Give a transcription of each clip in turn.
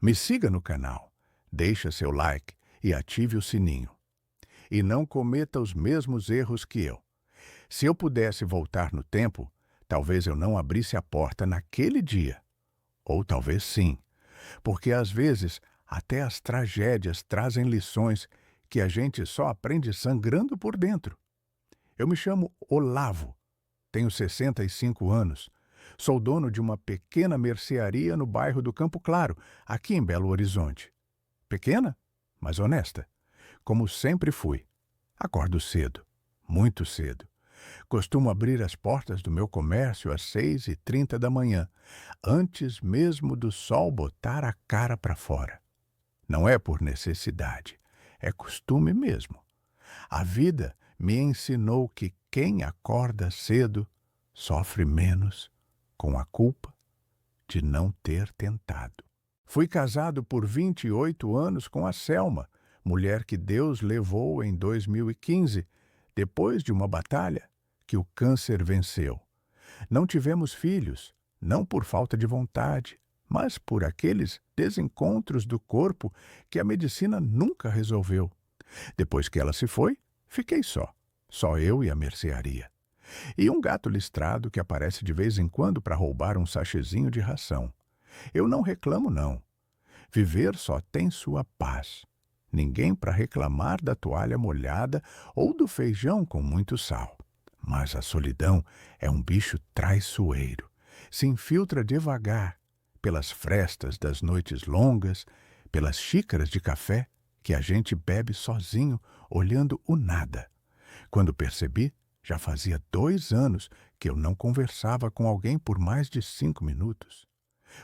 Me siga no canal, deixe seu like e ative o sininho. E não cometa os mesmos erros que eu. Se eu pudesse voltar no tempo, talvez eu não abrisse a porta naquele dia. Ou talvez sim, porque às vezes até as tragédias trazem lições que a gente só aprende sangrando por dentro. Eu me chamo Olavo, tenho 65 anos, sou dono de uma pequena mercearia no bairro do Campo Claro, aqui em Belo Horizonte. Pequena, mas honesta, como sempre fui. Acordo cedo, muito cedo. Costumo abrir as portas do meu comércio às 6h30 da manhã, antes mesmo do sol botar a cara para fora. Não é por necessidade, é costume mesmo. A vida me ensinou que quem acorda cedo sofre menos com a culpa de não ter tentado. Fui casado por 28 anos com a Selma, mulher que Deus levou em 2015, depois de uma batalha que o câncer venceu. Não tivemos filhos, não por falta de vontade, mas por aqueles desencontros do corpo que a medicina nunca resolveu. Depois que ela se foi, fiquei só eu e a mercearia. E um gato listrado que aparece de vez em quando para roubar um sachezinho de ração. Eu não reclamo, não. Viver só tem sua paz. Ninguém para reclamar da toalha molhada ou do feijão com muito sal. Mas a solidão é um bicho traiçoeiro. Se infiltra devagar, pelas frestas das noites longas, pelas xícaras de café que a gente bebe sozinho, olhando o nada. Quando percebi, já fazia 2 anos que eu não conversava com alguém por mais de 5 minutos.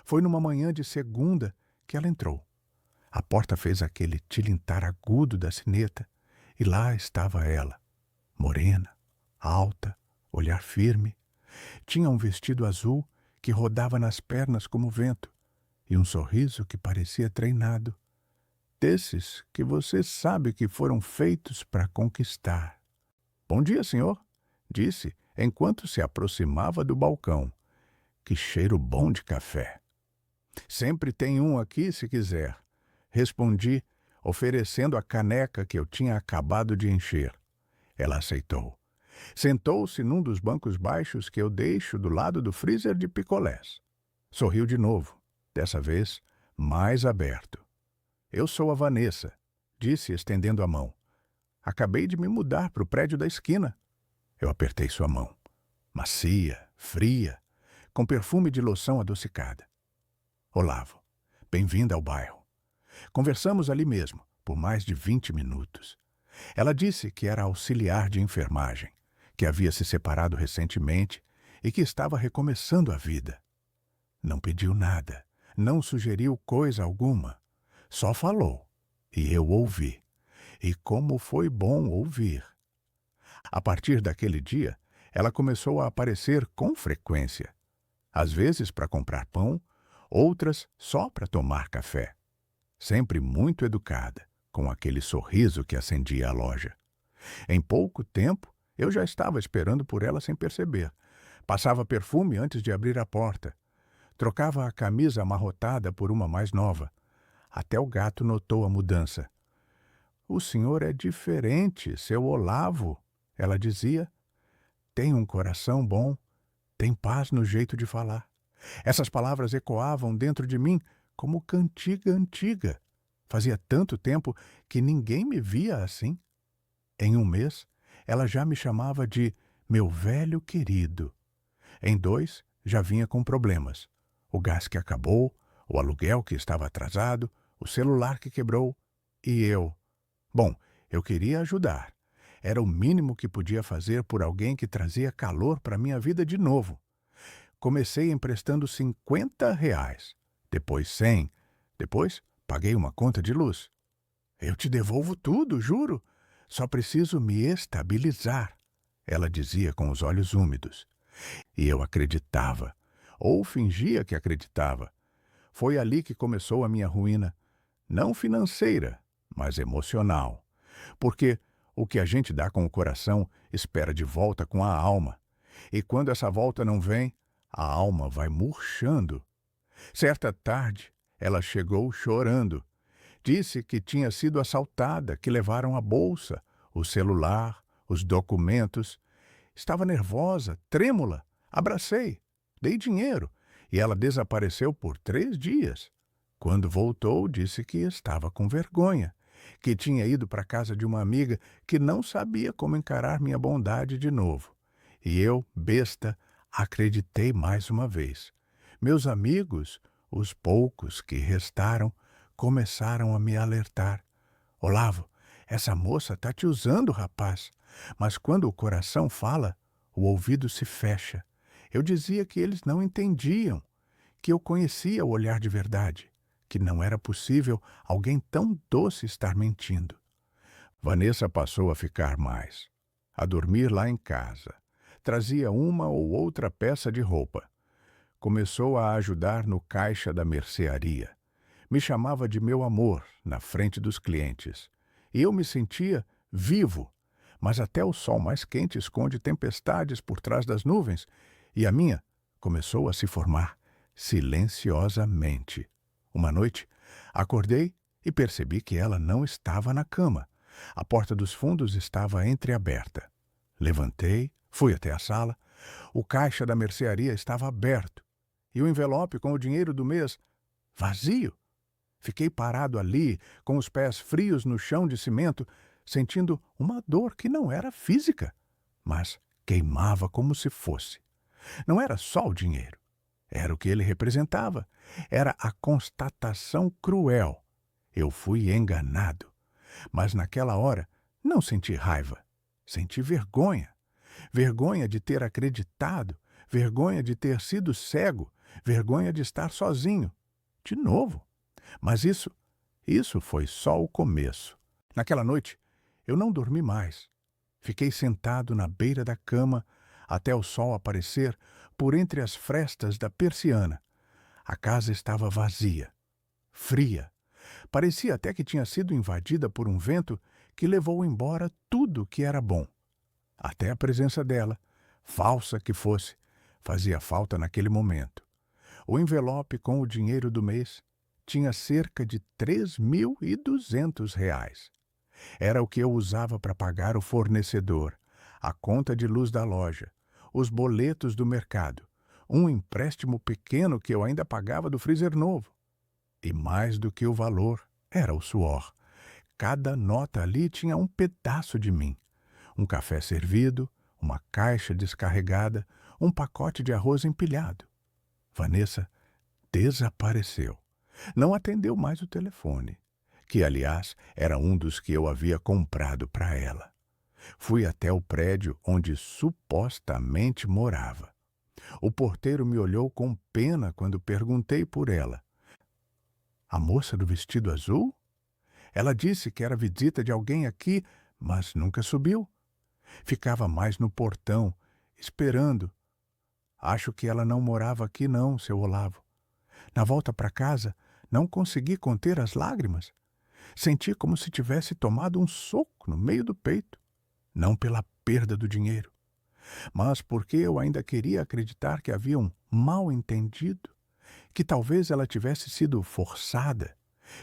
Foi numa manhã de segunda que ela entrou. A porta fez aquele tilintar agudo da sineta, e lá estava ela, morena, alta, olhar firme. Tinha um vestido azul que rodava nas pernas como vento, e um sorriso que parecia treinado. Desses que você sabe que foram feitos para conquistar. "Bom dia, senhor", disse, enquanto se aproximava do balcão. "Que cheiro bom de café." "Sempre tem um aqui, se quiser", respondi, oferecendo a caneca que eu tinha acabado de encher. Ela aceitou. Sentou-se num dos bancos baixos que eu deixo do lado do freezer de picolés. Sorriu de novo, dessa vez mais aberto. "Eu sou a Vanessa", disse, estendendo a mão. "Acabei de me mudar para o prédio da esquina." Eu apertei sua mão. Macia, fria, com perfume de loção adocicada. "Olavo, bem-vinda ao bairro." Conversamos ali mesmo, por mais de 20 minutos. Ela disse que era auxiliar de enfermagem, que havia se separado recentemente e que estava recomeçando a vida. Não pediu nada, não sugeriu coisa alguma. Só falou, e eu ouvi. E como foi bom ouvir. A partir daquele dia, ela começou a aparecer com frequência. Às vezes para comprar pão, outras só para tomar café. Sempre muito educada, com aquele sorriso que acendia a loja. Em pouco tempo, eu já estava esperando por ela sem perceber. Passava perfume antes de abrir a porta. Trocava a camisa amarrotada por uma mais nova. Até o gato notou a mudança. "O senhor é diferente, seu Olavo", ela dizia. "Tem um coração bom, tem paz no jeito de falar." Essas palavras ecoavam dentro de mim como cantiga antiga. Fazia tanto tempo que ninguém me via assim. Em 1 mês, ela já me chamava de meu velho querido. Em 2, já vinha com problemas. O gás que acabou, o aluguel que estava atrasado, o celular que quebrou. E eu. Bom, eu queria ajudar. Era o mínimo que podia fazer por alguém que trazia calor para minha vida de novo. Comecei emprestando R$ 50, depois 100, depois paguei uma conta de luz. "Eu te devolvo tudo, juro. Só preciso me estabilizar", ela dizia com os olhos úmidos. E eu acreditava, ou fingia que acreditava. Foi ali que começou a minha ruína, não financeira, mas emocional. Porque o que a gente dá com o coração espera de volta com a alma. E quando essa volta não vem, a alma vai murchando. Certa tarde, Ela chegou chorando. Disse que tinha sido assaltada, que levaram a bolsa, o celular, os documentos. Estava nervosa, trêmula. Abracei, dei dinheiro e ela desapareceu por 3 dias. Quando voltou, disse que estava com vergonha, que tinha ido para a casa de uma amiga que não sabia como encarar minha bondade de novo. E eu, besta, acreditei mais uma vez. Meus amigos, os poucos que restaram, começaram a me alertar. Olavo, essa moça está te usando, rapaz. Mas quando o coração fala, o ouvido se fecha. Eu dizia que eles não entendiam, que eu conhecia o olhar de verdade, que não era possível alguém tão doce estar mentindo. Vanessa passou a ficar mais, a dormir lá em casa. Trazia uma ou outra peça de roupa. Começou a ajudar no caixa da mercearia. Me chamava de meu amor na frente dos clientes. E eu me sentia vivo. Mas até o sol mais quente esconde tempestades por trás das nuvens, e a minha começou a se formar silenciosamente. Uma noite, acordei e percebi que ela não estava na cama. A porta dos fundos estava entreaberta. Levantei, fui até a sala. O caixa da mercearia estava aberto e o envelope com o dinheiro do mês vazio. Fiquei parado ali, com os pés frios no chão de cimento, sentindo uma dor que não era física, mas queimava como se fosse. Não era só o dinheiro. Era o que ele representava. Era a constatação cruel. Eu fui enganado. Mas naquela hora não senti raiva. Senti vergonha. Vergonha de ter acreditado. Vergonha de ter sido cego. Vergonha de estar sozinho. De novo. Mas isso foi só o começo. Naquela noite, eu não dormi mais. Fiquei sentado na beira da cama até o sol aparecer por entre as frestas da persiana. A casa estava vazia, fria. Parecia até que tinha sido invadida por um vento que levou embora tudo que era bom. Até a presença dela, falsa que fosse, fazia falta naquele momento. O envelope com o dinheiro do mês tinha cerca de R$ 3.200. Era o que eu usava para pagar o fornecedor, a conta de luz da loja, os boletos do mercado, um empréstimo pequeno que eu ainda pagava do freezer novo. E mais do que o valor, era o suor. Cada nota ali tinha um pedaço de mim. Um café servido, uma caixa descarregada, um pacote de arroz empilhado. Vanessa desapareceu. Não atendeu mais o telefone, que, aliás, era um dos que eu havia comprado para ela. Fui até o prédio onde supostamente morava. O porteiro me olhou com pena quando perguntei por ela. A moça do vestido azul? Ela disse que era visita de alguém aqui, mas nunca subiu. Ficava mais no portão, esperando. Acho que ela não morava aqui não, seu Olavo. Na volta para casa, não consegui conter as lágrimas. Senti como se tivesse tomado um soco no meio do peito. Não pela perda do dinheiro, mas porque eu ainda queria acreditar que havia um mal-entendido, que talvez ela tivesse sido forçada,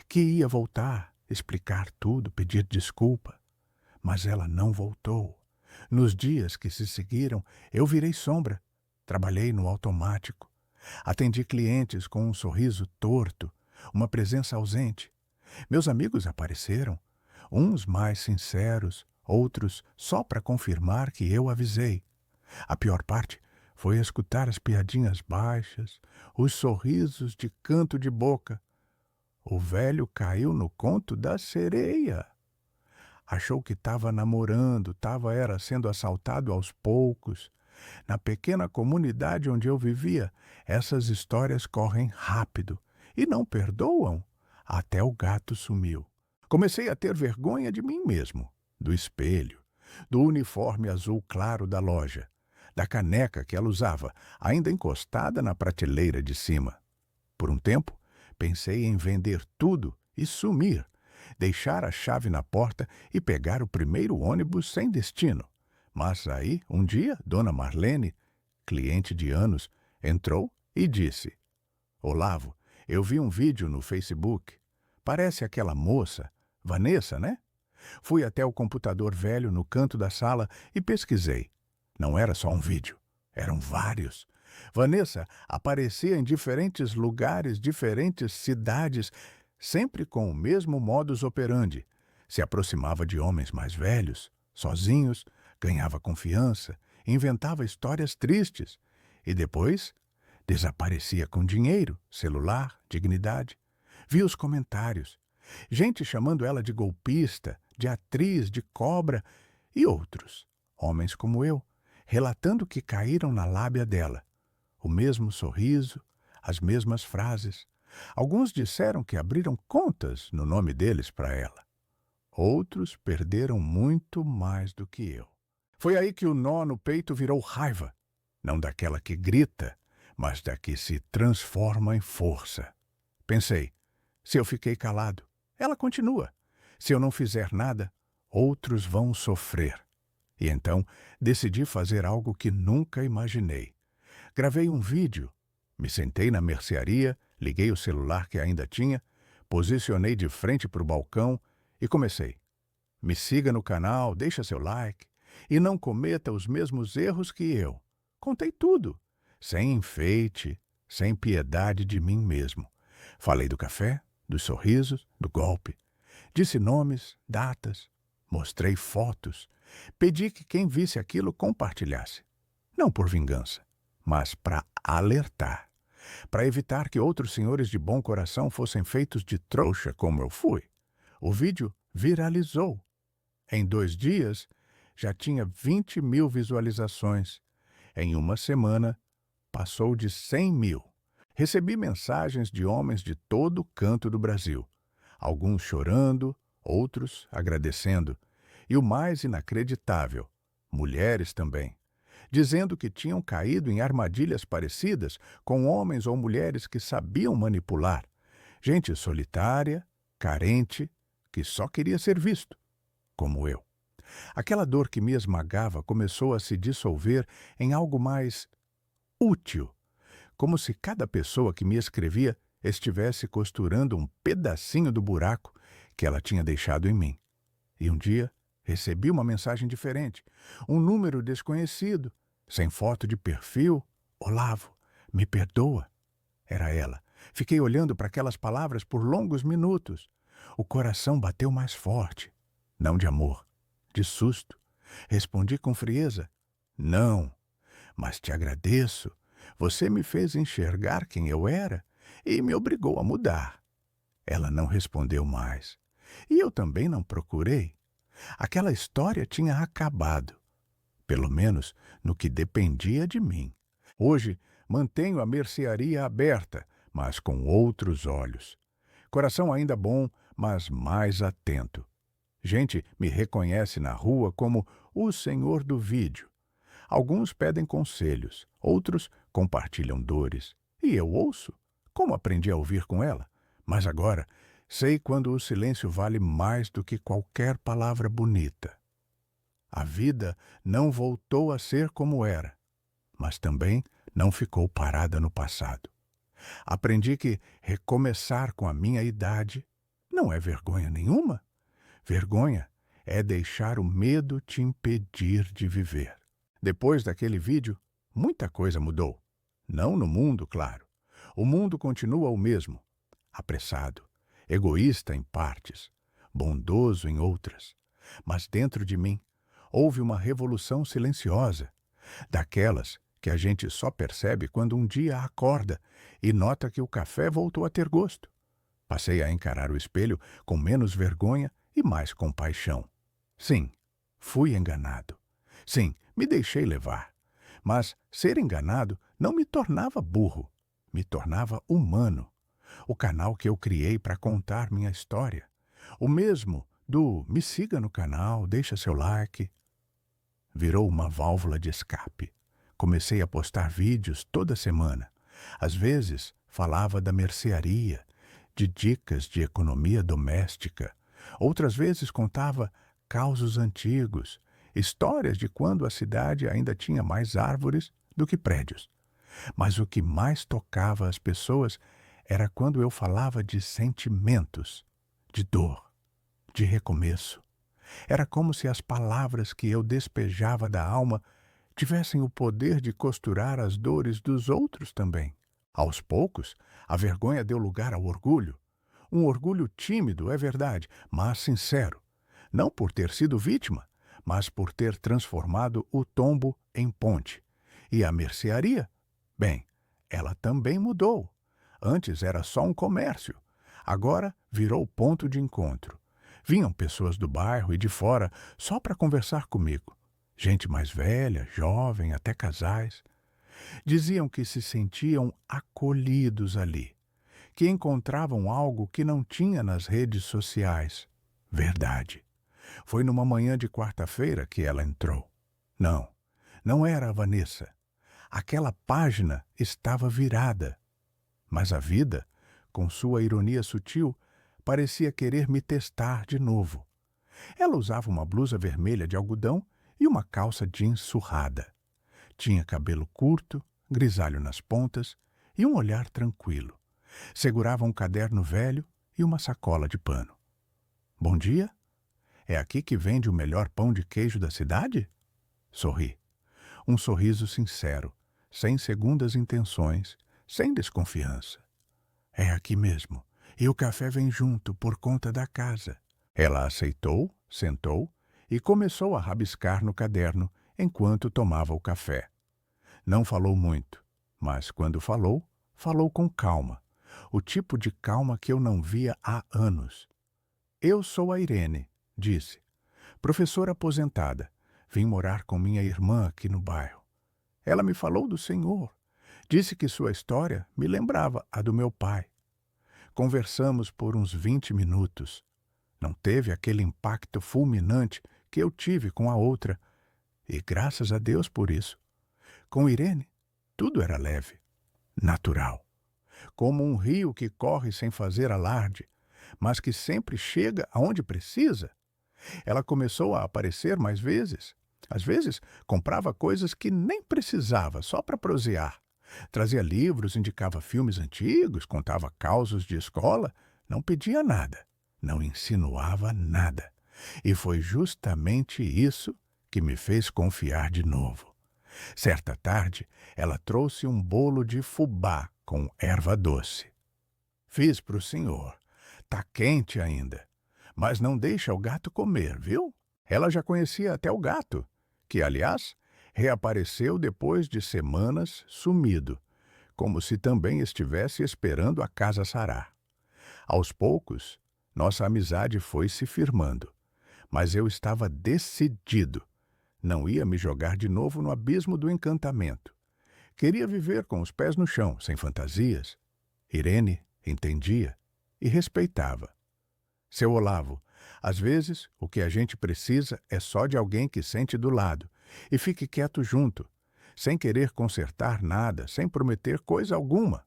que ia voltar, explicar tudo, pedir desculpa. Mas ela não voltou. Nos dias que se seguiram, eu virei sombra. Trabalhei no automático. Atendi clientes com um sorriso torto, uma presença ausente. Meus amigos apareceram, uns mais sinceros, outros só para confirmar que eu avisei. A pior parte foi escutar as piadinhas baixas, os sorrisos de canto de boca. O velho caiu no conto da sereia. Achou que estava namorando, era sendo assaltado aos poucos. Na pequena comunidade onde eu vivia, essas histórias correm rápido e não perdoam. Até o gato sumiu. Comecei a ter vergonha de mim mesmo, do espelho, do uniforme azul claro da loja, da caneca que ela usava, ainda encostada na prateleira de cima. Por um tempo, pensei em vender tudo e sumir, deixar a chave na porta e pegar o primeiro ônibus sem destino. Mas aí, um dia, Dona Marlene, cliente de anos, entrou e disse: Olavo, Eu vi um vídeo no Facebook. Parece aquela moça, Vanessa, né? Fui até o computador velho no canto da sala e pesquisei. Não era só um vídeo, eram vários. Vanessa aparecia em diferentes lugares, diferentes cidades, sempre com o mesmo modus operandi. Se aproximava de homens mais velhos, sozinhos, ganhava confiança, inventava histórias tristes e depois desaparecia com dinheiro, celular, dignidade. Vi os comentários. Gente chamando ela de golpista, de atriz, de cobra e outros, homens como eu, relatando que caíram na lábia dela. O mesmo sorriso, as mesmas frases. Alguns disseram que abriram contas no nome deles para ela. Outros perderam muito mais do que eu. Foi aí que o nó no peito virou raiva. Não daquela que grita, mas da que se transforma em força. Pensei, se eu fiquei calado, ela continua. Se eu não fizer nada, outros vão sofrer. E então decidi fazer algo que nunca imaginei. Gravei um vídeo, me sentei na mercearia, liguei o celular que ainda tinha, posicionei de frente para o balcão e comecei. Me siga no canal, deixa seu like e não cometa os mesmos erros que eu. Contei tudo, sem enfeite, sem piedade de mim mesmo. Falei do café, dos sorrisos, do golpe. Disse nomes, datas, mostrei fotos. Pedi que quem visse aquilo compartilhasse. Não por vingança, mas para alertar. Para evitar que outros senhores de bom coração fossem feitos de trouxa como eu fui. O vídeo viralizou. Em 2 dias, já tinha 20.000 visualizações. Em uma semana, passou de 100.000. Recebi mensagens de homens de todo canto do Brasil. Alguns chorando, outros agradecendo. E o mais inacreditável, mulheres também, dizendo que tinham caído em armadilhas parecidas com homens ou mulheres que sabiam manipular. Gente solitária, carente, que só queria ser visto, como eu. Aquela dor que me esmagava começou a se dissolver em algo mais útil, como se cada pessoa que me escrevia estivesse costurando um pedacinho do buraco que ela tinha deixado em mim. E um dia recebi uma mensagem diferente, um número desconhecido, sem foto de perfil. Olavo, me perdoa. Era ela. Fiquei olhando para aquelas palavras por longos minutos. O coração bateu mais forte. Não de amor, de susto. Respondi com frieza. Não, mas te agradeço. Você me fez enxergar quem eu era e me obrigou a mudar. Ela não respondeu mais. E eu também não procurei. Aquela história tinha acabado. Pelo menos no que dependia de mim. Hoje, mantenho a mercearia aberta, mas com outros olhos. Coração ainda bom, mas mais atento. Gente me reconhece na rua como o senhor do vídeo. Alguns pedem conselhos, outros compartilham dores. E eu ouço, como aprendi a ouvir com ela. Mas agora, sei quando o silêncio vale mais do que qualquer palavra bonita. A vida não voltou a ser como era, mas também não ficou parada no passado. Aprendi que recomeçar com a minha idade não é vergonha nenhuma. Vergonha é deixar o medo te impedir de viver. Depois daquele vídeo, muita coisa mudou. Não no mundo, claro. O mundo continua o mesmo. Apressado, egoísta em partes, bondoso em outras. Mas dentro de mim, houve uma revolução silenciosa, daquelas que a gente só percebe quando um dia acorda e nota que o café voltou a ter gosto. Passei a encarar o espelho com menos vergonha e mais compaixão. Sim, fui enganado. Sim, me deixei levar. Mas ser enganado não me tornava burro, me tornava humano. O canal que eu criei para contar minha história. O mesmo do me siga no canal, deixa seu like. Virou uma válvula de escape. Comecei a postar vídeos toda semana. Às vezes falava da mercearia, de dicas de economia doméstica. Outras vezes contava causos antigos, histórias de quando a cidade ainda tinha mais árvores do que prédios. Mas o que mais tocava as pessoas era quando eu falava de sentimentos, de dor, de recomeço. Era como se as palavras que eu despejava da alma tivessem o poder de costurar as dores dos outros também. Aos poucos, a vergonha deu lugar ao orgulho. Um orgulho tímido, é verdade, mas sincero. Não por ter sido vítima, mas por ter transformado o tombo em ponte. E a mercearia? Bem, ela também mudou. Antes era só um comércio. Agora virou ponto de encontro. Vinham pessoas do bairro e de fora só para conversar comigo. Gente mais velha, jovem, até casais. Diziam que se sentiam acolhidos ali, que encontravam algo que não tinha nas redes sociais. Verdade. Foi numa manhã de quarta-feira que ela entrou. Não, não era a Vanessa. Aquela página estava virada. Mas a vida, com sua ironia sutil, parecia querer me testar de novo. Ela usava uma blusa vermelha de algodão e uma calça jeans surrada. Tinha cabelo curto, grisalho nas pontas e um olhar tranquilo. Segurava um caderno velho e uma sacola de pano. Bom dia? É aqui que vende o melhor pão de queijo da cidade? Sorri. Um sorriso sincero, sem segundas intenções, sem desconfiança. É aqui mesmo. E o café vem junto, por conta da casa. Ela aceitou, sentou e começou a rabiscar no caderno enquanto tomava o café. Não falou muito, mas quando falou, falou com calma. O tipo de calma que eu não via há anos. Eu sou a Irene, disse. Professora aposentada. Vim morar com minha irmã aqui no bairro. Ela me falou do Senhor. Disse que sua história me lembrava a do meu pai. Conversamos por uns 20 minutos. Não teve aquele impacto fulminante que eu tive com a outra. E graças a Deus por isso. Com Irene, tudo era leve, natural. Como um rio que corre sem fazer alarde, mas que sempre chega aonde precisa. Ela começou a aparecer mais vezes. Às vezes, comprava coisas que nem precisava, só para prosear. Trazia livros, indicava filmes antigos, contava causos de escola. Não pedia nada, não insinuava nada. E foi justamente isso que me fez confiar de novo. Certa tarde, ela trouxe um bolo de fubá com erva doce. Fiz para o senhor. Tá quente ainda. Mas não deixa o gato comer, viu? Ela já conhecia até o gato, que, aliás, reapareceu depois de semanas sumido, como se também estivesse esperando a casa sarar. Aos poucos, nossa amizade foi se firmando, mas eu estava decidido. Não ia me jogar de novo no abismo do encantamento. Queria viver com os pés no chão, sem fantasias. Irene entendia e respeitava. Seu Olavo, às vezes o que a gente precisa é só de alguém que sente do lado e fique quieto junto, sem querer consertar nada, sem prometer coisa alguma.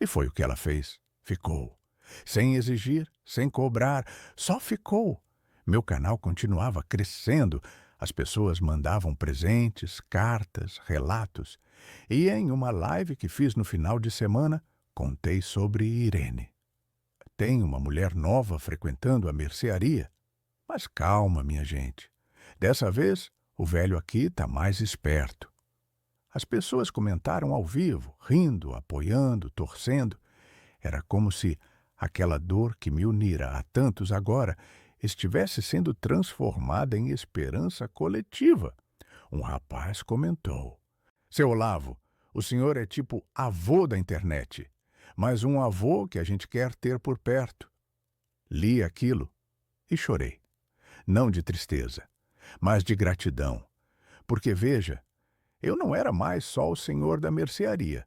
E foi o que ela fez. Ficou. Sem exigir, sem cobrar, só ficou. Meu canal continuava crescendo. As pessoas mandavam presentes, cartas, relatos. E em uma live que fiz no final de semana, contei sobre Irene. Tem uma mulher nova frequentando a mercearia. Mas calma, minha gente. Dessa vez, o velho aqui está mais esperto. As pessoas comentaram ao vivo, rindo, apoiando, torcendo. Era como se aquela dor que me unira a tantos agora estivesse sendo transformada em esperança coletiva. Um rapaz comentou: Seu Olavo, o senhor é tipo avô da internet, mas um avô que a gente quer ter por perto. Li aquilo e chorei. Não de tristeza, mas de gratidão. Porque, veja, eu não era mais só o senhor da mercearia.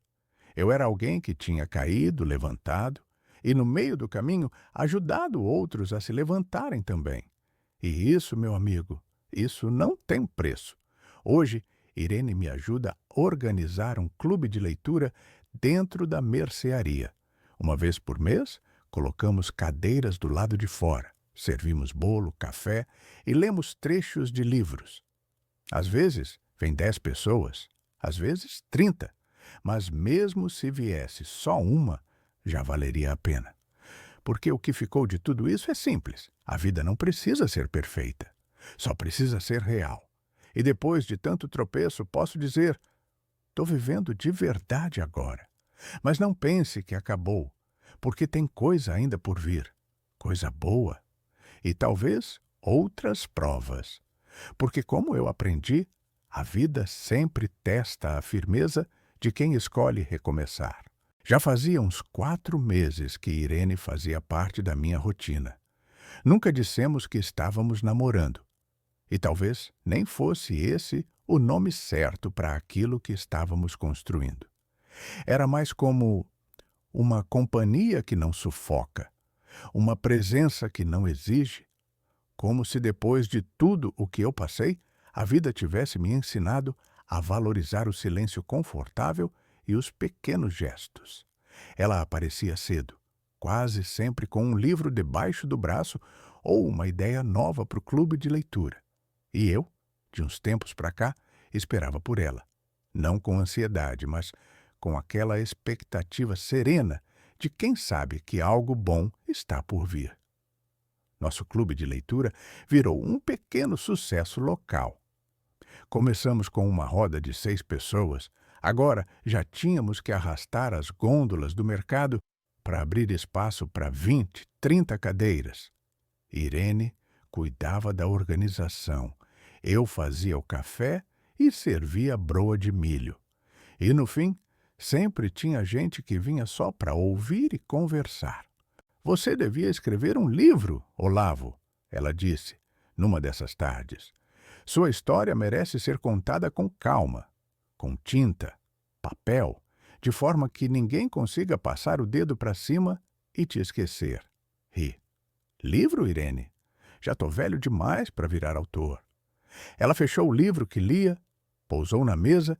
Eu era alguém que tinha caído, levantado, e no meio do caminho ajudado outros a se levantarem também. E isso, meu amigo, isso não tem preço. Hoje, Irene me ajuda a organizar um clube de leitura dentro da mercearia. Uma vez por mês, colocamos cadeiras do lado de fora, servimos bolo, café e lemos trechos de livros. Às vezes, vem 10 pessoas, às vezes 30. Mas mesmo se viesse só uma, já valeria a pena. Porque o que ficou de tudo isso é simples. A vida não precisa ser perfeita. Só precisa ser real. E depois de tanto tropeço, posso dizer: estou vivendo de verdade agora. Mas não pense que acabou, porque tem coisa ainda por vir. Coisa boa. E talvez outras provas. Porque, como eu aprendi, a vida sempre testa a firmeza de quem escolhe recomeçar. Já fazia uns 4 meses que Irene fazia parte da minha rotina. Nunca dissemos que estávamos namorando. E talvez nem fosse esse o nome certo para aquilo que estávamos construindo. Era mais como uma companhia que não sufoca, uma presença que não exige, como se depois de tudo o que eu passei, a vida tivesse me ensinado a valorizar o silêncio confortável e os pequenos gestos. Ela aparecia cedo, quase sempre com um livro debaixo do braço ou uma ideia nova para o clube de leitura. E eu, de uns tempos para cá, esperava por ela. Não com ansiedade, mas com aquela expectativa serena de quem sabe que algo bom está por vir. Nosso clube de leitura virou um pequeno sucesso local. Começamos com uma roda de 6 pessoas, agora já tínhamos que arrastar as gôndolas do mercado para abrir espaço para 20, 30 cadeiras. Irene cuidava da organização, eu fazia o café e servia a broa de milho. E no fim, sempre tinha gente que vinha só para ouvir e conversar. Você devia escrever um livro, Olavo, ela disse, numa dessas tardes. Sua história merece ser contada com calma, com tinta, papel, de forma que ninguém consiga passar o dedo para cima e te esquecer. Ri. Livro, Irene? Já estou velho demais para virar autor. Ela fechou o livro que lia, pousou na mesa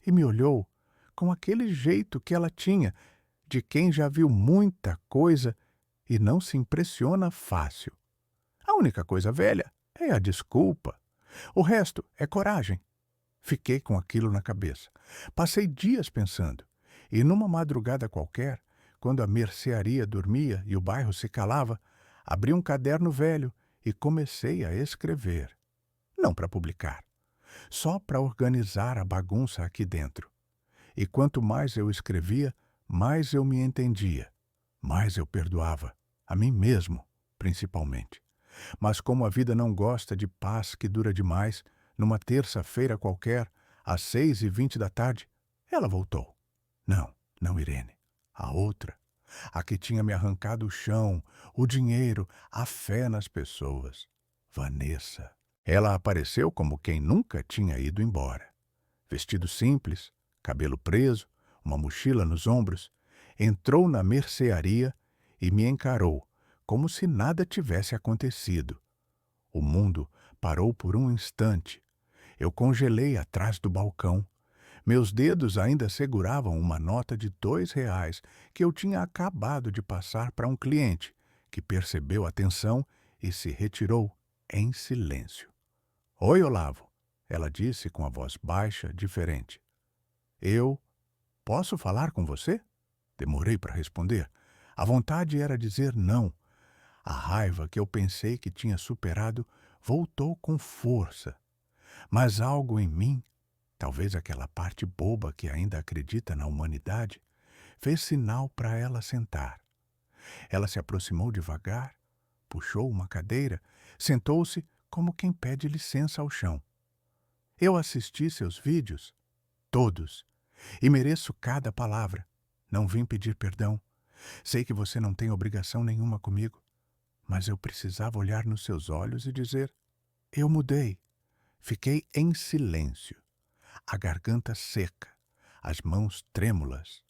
e me olhou com aquele jeito que ela tinha de quem já viu muita coisa e não se impressiona fácil. A única coisa velha é a desculpa. O resto é coragem. Fiquei com aquilo na cabeça. Passei dias pensando. E numa madrugada qualquer, quando a mercearia dormia e o bairro se calava, abri um caderno velho e comecei a escrever. Não para publicar. Só para organizar a bagunça aqui dentro. E quanto mais eu escrevia, mais eu me entendia. Mais eu perdoava. A mim mesmo, principalmente. Mas como a vida não gosta de paz que dura demais, numa terça-feira qualquer, às 6h20 da tarde, ela voltou. Não, Irene. A outra. A que tinha me arrancado o chão, o dinheiro, a fé nas pessoas. Vanessa. Ela apareceu como quem nunca tinha ido embora. Vestido simples, cabelo preso, uma mochila nos ombros, entrou na mercearia e me encarou, como se nada tivesse acontecido. O mundo parou por um instante. Eu congelei atrás do balcão. Meus dedos ainda seguravam uma nota de R$ 2 que eu tinha acabado de passar para um cliente, que percebeu a tensão e se retirou em silêncio. Oi, Olavo, ela disse com a voz baixa, diferente. Eu posso falar com você? Demorei para responder. A vontade era dizer não. A raiva que eu pensei que tinha superado voltou com força. Mas algo em mim, talvez aquela parte boba que ainda acredita na humanidade, fez sinal para ela sentar. Ela se aproximou devagar, puxou uma cadeira, sentou-se como quem pede licença ao chão. Eu assisti seus vídeos, todos, e mereço cada palavra. Não vim pedir perdão. Sei que você não tem obrigação nenhuma comigo, mas eu precisava olhar nos seus olhos e dizer: eu mudei. Fiquei em silêncio, a garganta seca, as mãos trêmulas.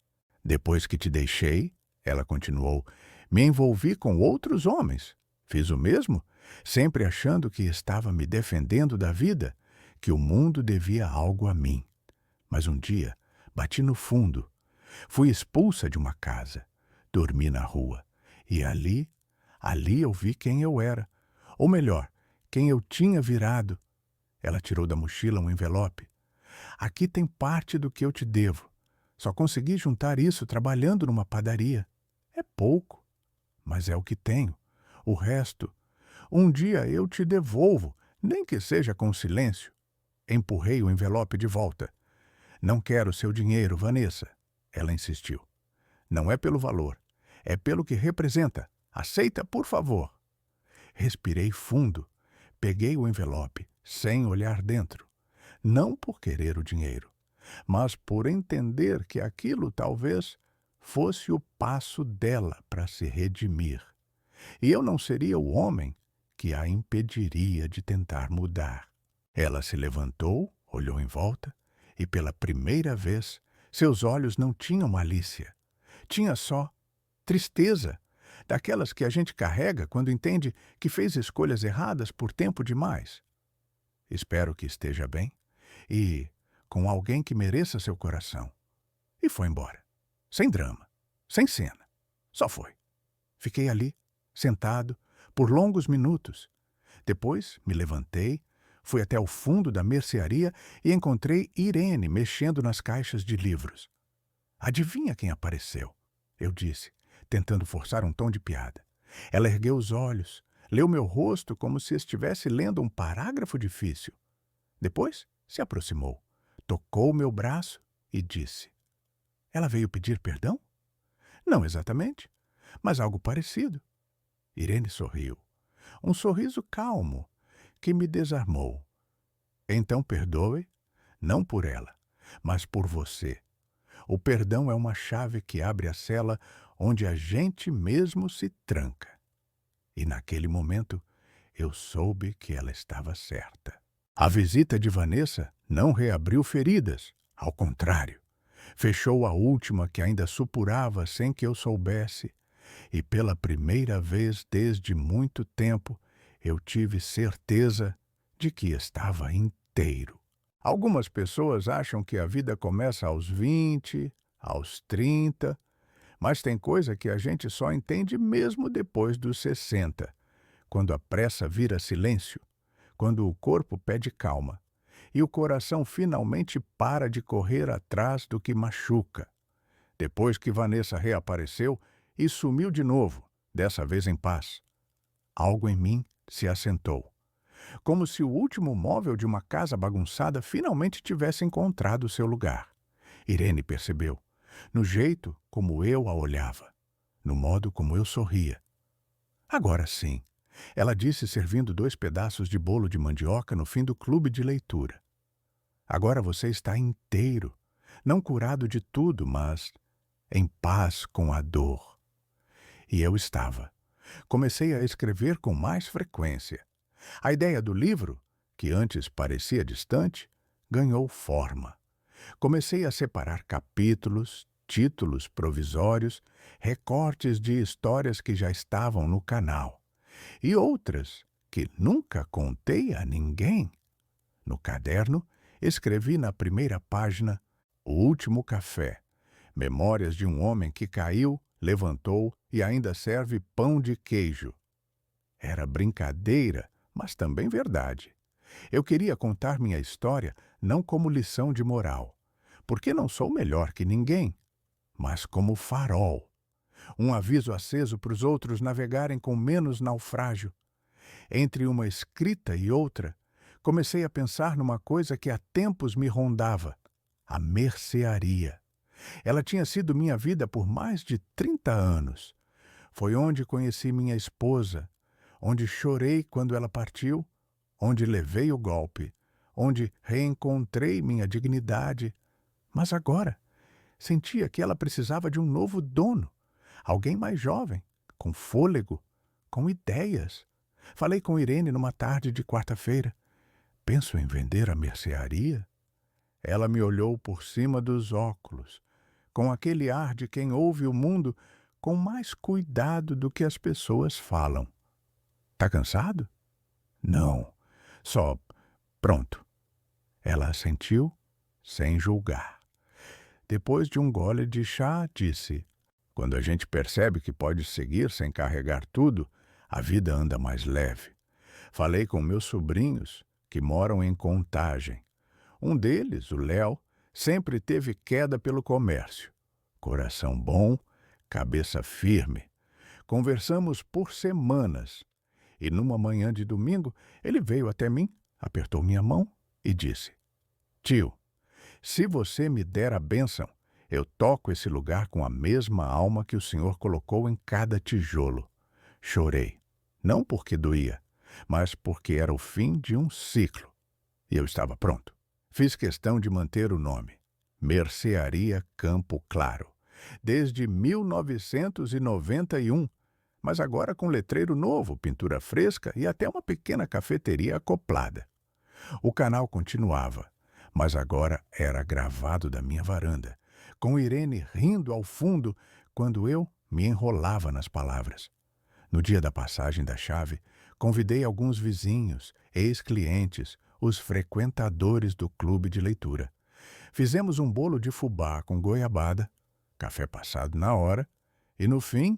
Depois que te deixei, ela continuou, me envolvi com outros homens. Fiz o mesmo, sempre achando que estava me defendendo da vida, que o mundo devia algo a mim. Mas um dia, bati no fundo. Fui expulsa de uma casa. Dormi na rua. E ali eu vi quem eu era. Ou melhor, quem eu tinha virado. Ela tirou da mochila um envelope. Aqui tem parte do que eu te devo. Só consegui juntar isso trabalhando numa padaria. É pouco, mas é o que tenho. O resto, um dia eu te devolvo, nem que seja com silêncio. Empurrei o envelope de volta. Não quero seu dinheiro, Vanessa. Ela insistiu. Não é pelo valor, é pelo que representa. Aceita, por favor. Respirei fundo. Peguei o envelope, sem olhar dentro. Não por querer o dinheiro, mas por entender que aquilo talvez fosse o passo dela para se redimir. E eu não seria o homem que a impediria de tentar mudar. Ela se levantou, olhou em volta e, pela primeira vez, seus olhos não tinham malícia. Tinha só tristeza, daquelas que a gente carrega quando entende que fez escolhas erradas por tempo demais. Espero que esteja bem e com alguém que mereça seu coração. E foi embora. Sem drama, sem cena. Só foi. Fiquei ali, sentado, por longos minutos. Depois me levantei, fui até o fundo da mercearia e encontrei Irene mexendo nas caixas de livros. Adivinha quem apareceu? Eu disse, tentando forçar um tom de piada. Ela ergueu os olhos, leu meu rosto como se estivesse lendo um parágrafo difícil. Depois se aproximou, tocou meu braço e disse: Ela veio pedir perdão? Não exatamente, mas algo parecido. Irene sorriu. Um sorriso calmo, que me desarmou. Então perdoe, não por ela, mas por você. O perdão é uma chave que abre a cela onde a gente mesmo se tranca. E naquele momento, eu soube que ela estava certa. A visita de Vanessa não reabriu feridas, ao contrário. Fechou a última que ainda supurava sem que eu soubesse, e pela primeira vez desde muito tempo eu tive certeza de que estava inteiro. Algumas pessoas acham que a vida começa aos 20, aos 30, mas tem coisa que a gente só entende mesmo depois dos 60, quando a pressa vira silêncio, quando o corpo pede calma e o coração finalmente para de correr atrás do que machuca. Depois que Vanessa reapareceu e sumiu de novo, dessa vez em paz, algo em mim se assentou. Como se o último móvel de uma casa bagunçada finalmente tivesse encontrado seu lugar. Irene percebeu, no jeito como eu a olhava, no modo como eu sorria. Agora sim, ela disse servindo 2 pedaços de bolo de mandioca no fim do clube de leitura. Agora você está inteiro, não curado de tudo, mas em paz com a dor. E eu estava. Comecei a escrever com mais frequência. A ideia do livro, que antes parecia distante, ganhou forma. Comecei a separar capítulos, títulos provisórios, recortes de histórias que já estavam no canal, e outras que nunca contei a ninguém. No caderno, escrevi na primeira página O Último Café, memórias de um homem que caiu, levantou e ainda serve pão de queijo. Era brincadeira, mas também verdade. Eu queria contar minha história não como lição de moral, porque não sou melhor que ninguém, mas como farol. Um aviso aceso para os outros navegarem com menos naufrágio. Entre uma escrita e outra, comecei a pensar numa coisa que há tempos me rondava: a mercearia. Ela tinha sido minha vida por mais de 30 anos. Foi onde conheci minha esposa, onde chorei quando ela partiu, onde levei o golpe, onde reencontrei minha dignidade. Mas agora, sentia que ela precisava de um novo dono, alguém mais jovem, com fôlego, com ideias. Falei com Irene numa tarde de quarta-feira. Penso em vender a mercearia? Ela me olhou por cima dos óculos, com aquele ar de quem ouve o mundo com mais cuidado do que as pessoas falam. Tá cansado? Não, só pronto. Ela assentiu, sem julgar. Depois de um gole de chá, disse: Quando a gente percebe que pode seguir sem carregar tudo, a vida anda mais leve. Falei com meus sobrinhos, que moram em Contagem. Um deles, o Léo, sempre teve queda pelo comércio. Coração bom, cabeça firme. Conversamos por semanas. E numa manhã de domingo, ele veio até mim, apertou minha mão e disse: Tio, se você me der a bênção, eu toco esse lugar com a mesma alma que o Senhor colocou em cada tijolo. Chorei, não porque doía, mas porque era o fim de um ciclo. E eu estava pronto. Fiz questão de manter o nome. Mercearia Campo Claro. Desde 1991, mas agora com letreiro novo, pintura fresca e até uma pequena cafeteria acoplada. O canal continuava, mas agora era gravado da minha varanda, com Irene rindo ao fundo quando eu me enrolava nas palavras. No dia da passagem da chave, convidei alguns vizinhos, ex-clientes, os frequentadores do clube de leitura. Fizemos um bolo de fubá com goiabada, café passado na hora, e no fim,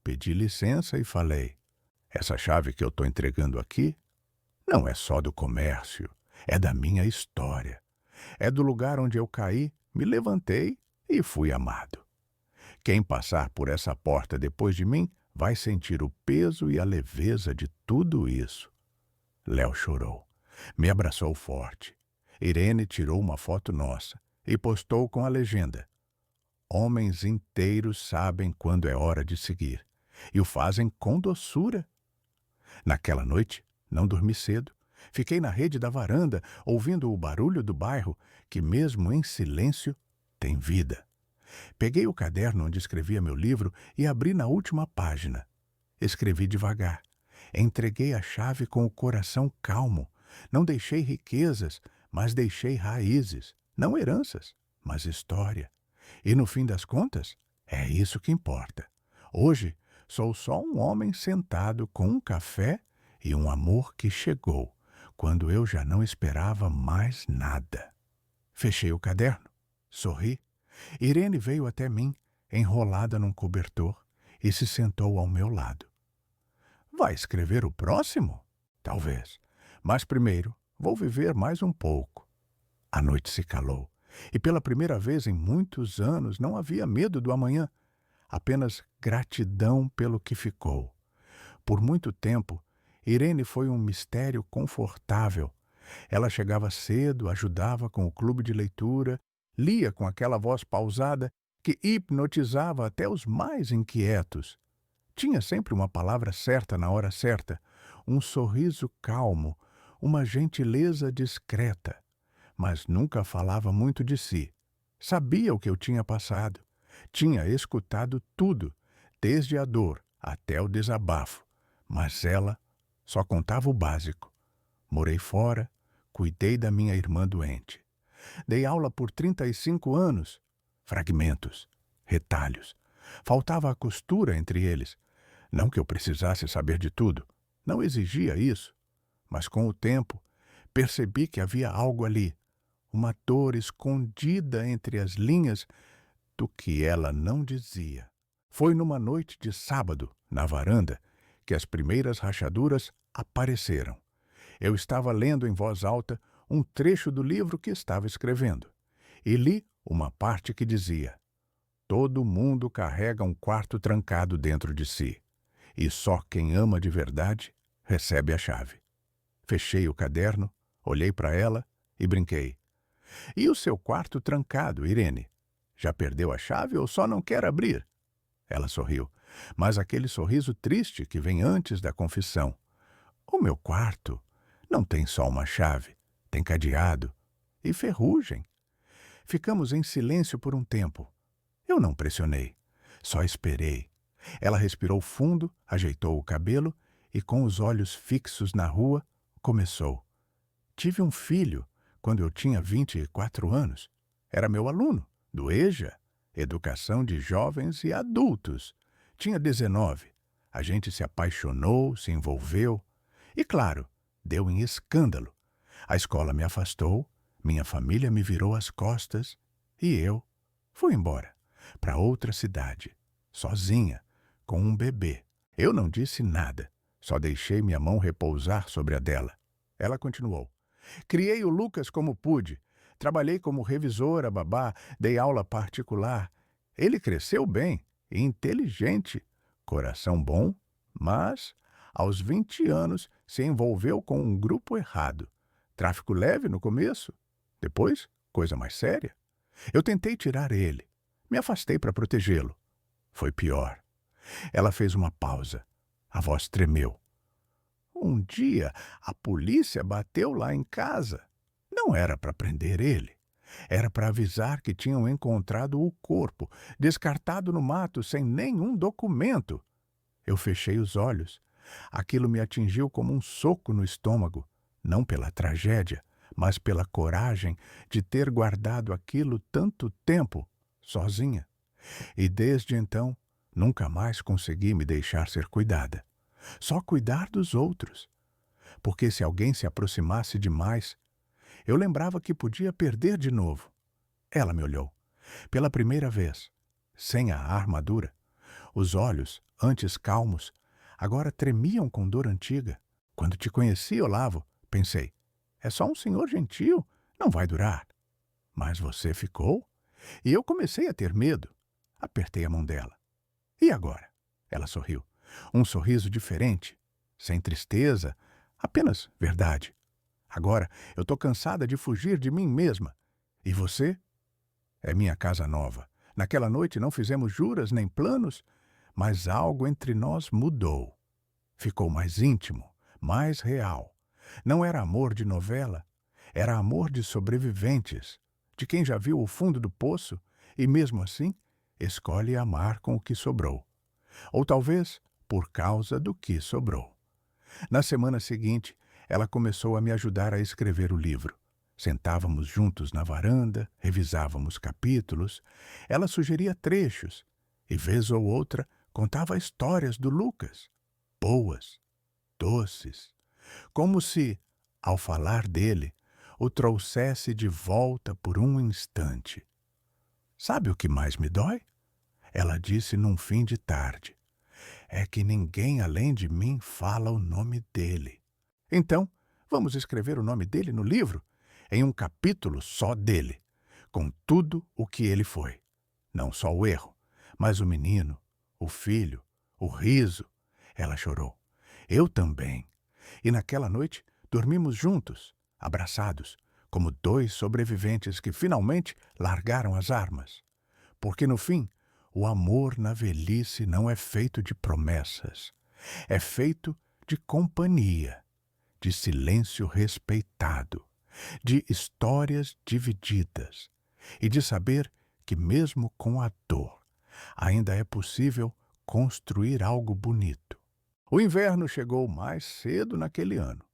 pedi licença e falei: essa chave que eu estou entregando aqui não é só do comércio, é da minha história. É do lugar onde eu caí, me levantei e fui amado. Quem passar por essa porta depois de mim vai sentir o peso e a leveza de tudo isso. Léo chorou. Me abraçou forte. Irene tirou uma foto nossa e postou com a legenda: homens inteiros sabem quando é hora de seguir, e o fazem com doçura. Naquela noite, não dormi cedo. Fiquei na rede da varanda, ouvindo o barulho do bairro, que mesmo em silêncio, tem vida. Peguei o caderno onde escrevia meu livro e abri na última página. Escrevi devagar. Entreguei a chave com o coração calmo. Não deixei riquezas, mas deixei raízes. Não heranças, mas história. E no fim das contas, é isso que importa. Hoje, sou só um homem sentado com um café e um amor que chegou, quando eu já não esperava mais nada. Fechei o caderno, sorri. Irene veio até mim, enrolada num cobertor, e se sentou ao meu lado. Vai escrever o próximo? Talvez. Mas primeiro, vou viver mais um pouco. A noite se calou, e pela primeira vez em muitos anos não havia medo do amanhã, apenas gratidão pelo que ficou. Por muito tempo, Irene foi um mistério confortável. Ela chegava cedo, ajudava com o clube de leitura, lia com aquela voz pausada que hipnotizava até os mais inquietos. Tinha sempre uma palavra certa na hora certa, um sorriso calmo, uma gentileza discreta, mas nunca falava muito de si. Sabia o que eu tinha passado. Tinha escutado tudo, desde a dor até o desabafo, mas ela só contava o básico. Morei fora, cuidei da minha irmã doente. Dei aula por 35 anos. Fragmentos, retalhos. Faltava a costura entre eles. Não que eu precisasse saber de tudo. Não exigia isso. Mas com o tempo, percebi que havia algo ali. Uma dor escondida entre as linhas do que ela não dizia. Foi numa noite de sábado, na varanda, que as primeiras rachaduras apareceram. Eu estava lendo em voz alta um trecho do livro que estava escrevendo, e li uma parte que dizia: todo mundo carrega um quarto trancado dentro de si, e só quem ama de verdade recebe a chave. Fechei o caderno, olhei para ela e brinquei: e o seu quarto trancado, Irene? Já perdeu a chave ou só não quer abrir? Ela sorriu, mas aquele sorriso triste que vem antes da confissão. O meu quarto não tem só uma chave, tem cadeado e ferrugem. Ficamos em silêncio por um tempo. Eu não pressionei, só esperei. Ela respirou fundo, ajeitou o cabelo e, com os olhos fixos na rua, começou. Tive um filho quando eu tinha 24 anos. Era meu aluno, do EJA, Educação de Jovens e Adultos. Tinha 19. A gente se apaixonou, se envolveu. E, claro, deu em escândalo. A escola me afastou, minha família me virou as costas e eu fui embora, para outra cidade, sozinha, com um bebê. Eu não disse nada, só deixei minha mão repousar sobre a dela. Ela continuou. Criei o Lucas como pude. Trabalhei como revisora, babá, dei aula particular. Ele cresceu bem inteligente, coração bom, mas, aos 20 anos, se envolveu com um grupo errado. Tráfico leve no começo, depois, coisa mais séria. Eu tentei tirar ele. Me afastei para protegê-lo. Foi pior. Ela fez uma pausa. A voz tremeu. Um dia, a polícia bateu lá em casa. Não era para prender ele. Era para avisar que tinham encontrado o corpo, descartado no mato sem nenhum documento. Eu fechei os olhos. Aquilo me atingiu como um soco no estômago, não pela tragédia, mas pela coragem de ter guardado aquilo tanto tempo, sozinha. E desde então, nunca mais consegui me deixar ser cuidada. Só cuidar dos outros. Porque se alguém se aproximasse demais, eu lembrava que podia perder de novo. Ela me olhou. Pela primeira vez, sem a armadura. Os olhos, antes calmos, agora tremiam com dor antiga. Quando te conheci, Olavo, pensei, é só um senhor gentil, não vai durar. Mas você ficou? E eu comecei a ter medo. Apertei a mão dela. E agora? Ela sorriu. Um sorriso diferente, sem tristeza, apenas verdade. Agora eu tô cansada de fugir de mim mesma. E você? É minha casa nova. Naquela noite não fizemos juras nem planos, mas algo entre nós mudou. Ficou mais íntimo, mais real. Não era amor de novela, era amor de sobreviventes, de quem já viu o fundo do poço e, mesmo assim, escolhe amar com o que sobrou. Ou talvez por causa do que sobrou. Na semana seguinte, ela começou a me ajudar a escrever o livro. Sentávamos juntos na varanda, revisávamos capítulos, ela sugeria trechos e, vez ou outra, contava histórias do Lucas. Boas, doces, como se, ao falar dele, o trouxesse de volta por um instante. Sabe o que mais me dói? Ela disse num fim de tarde. É que ninguém além de mim fala o nome dele. Então, vamos escrever o nome dele no livro, em um capítulo só dele, com tudo o que ele foi. Não só o erro, mas o menino, o filho, o riso. Ela chorou. Eu também. E naquela noite dormimos juntos, abraçados, como dois sobreviventes que finalmente largaram as armas. Porque no fim, o amor na velhice não é feito de promessas. É feito de companhia, de silêncio respeitado, de histórias divididas e de saber que mesmo com a dor, ainda é possível construir algo bonito. O inverno chegou mais cedo naquele ano.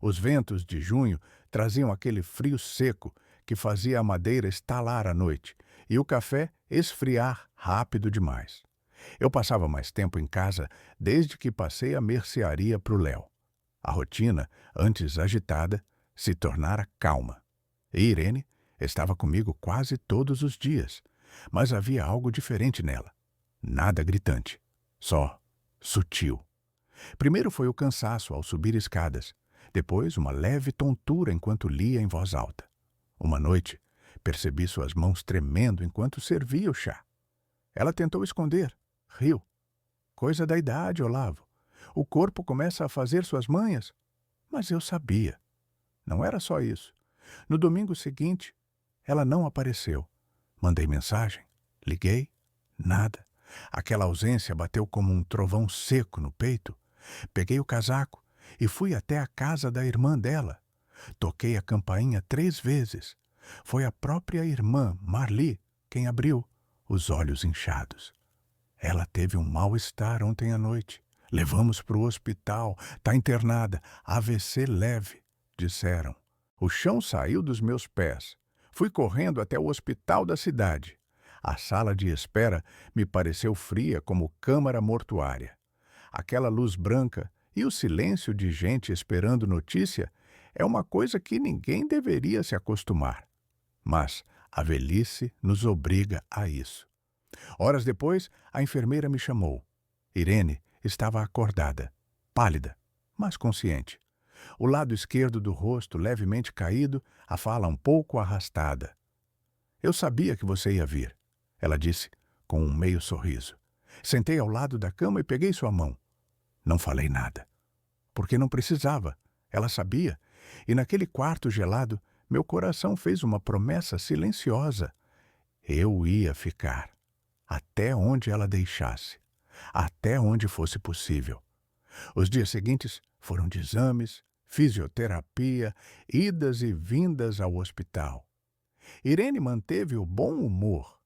Os ventos de junho traziam aquele frio seco que fazia a madeira estalar à noite e o café esfriar rápido demais. Eu passava mais tempo em casa desde que passei a mercearia para o Léo. A rotina, antes agitada, se tornara calma. E Irene estava comigo quase todos os dias, mas havia algo diferente nela. Nada gritante, só sutil. Primeiro foi o cansaço ao subir escadas, depois uma leve tontura enquanto lia em voz alta. Uma noite, percebi suas mãos tremendo enquanto servia o chá. Ela tentou esconder, riu. Coisa da idade, Olavo. O corpo começa a fazer suas manhas. Mas eu sabia. Não era só isso. No domingo seguinte, ela não apareceu. Mandei mensagem, liguei, nada. Aquela ausência bateu como um trovão seco no peito. Peguei o casaco e fui até a casa da irmã dela. Toquei a campainha 3 vezes. Foi a própria irmã, Marli, quem abriu, os olhos inchados. Ela teve um mal-estar ontem à noite. Levamos para o hospital. Está internada. AVC leve, disseram. O chão saiu dos meus pés. Fui correndo até o hospital da cidade. A sala de espera me pareceu fria como câmara mortuária. Aquela luz branca e o silêncio de gente esperando notícia é uma coisa que ninguém deveria se acostumar. Mas a velhice nos obriga a isso. Horas depois, a enfermeira me chamou. Irene estava acordada, pálida, mas consciente. O lado esquerdo do rosto levemente caído, a fala um pouco arrastada. Eu sabia que você ia vir, ela disse, com um meio sorriso. Sentei ao lado da cama e peguei sua mão. Não falei nada, porque não precisava. Ela sabia, e naquele quarto gelado, meu coração fez uma promessa silenciosa. Eu ia ficar, até onde ela deixasse, até onde fosse possível. Os dias seguintes foram de exames, fisioterapia, idas e vindas ao hospital. Irene manteve o bom humor.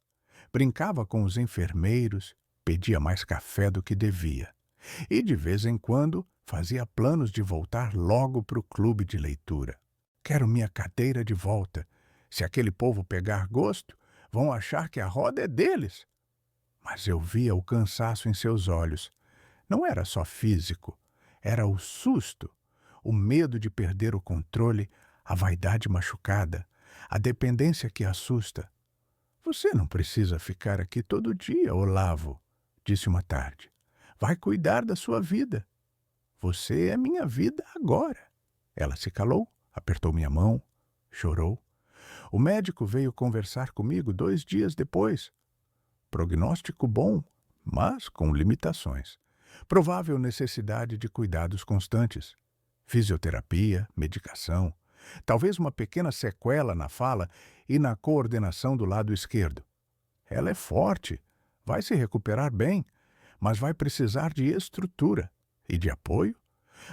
Brincava com os enfermeiros, pedia mais café do que devia. E, de vez em quando, fazia planos de voltar logo para o clube de leitura. Quero minha cadeira de volta. Se aquele povo pegar gosto, vão achar que a roda é deles. Mas eu via o cansaço em seus olhos. Não era só físico, era o susto, o medo de perder o controle, a vaidade machucada, a dependência que assusta. Você não precisa ficar aqui todo dia, Olavo, disse uma tarde. Vai cuidar da sua vida. Você é minha vida agora. Ela se calou, apertou minha mão, chorou. O médico veio conversar comigo 2 dias depois. Prognóstico bom, mas com limitações. Provável necessidade de cuidados constantes. Fisioterapia, medicação, talvez uma pequena sequela na fala e na coordenação do lado esquerdo. Ela é forte, vai se recuperar bem, mas vai precisar de estrutura e de apoio.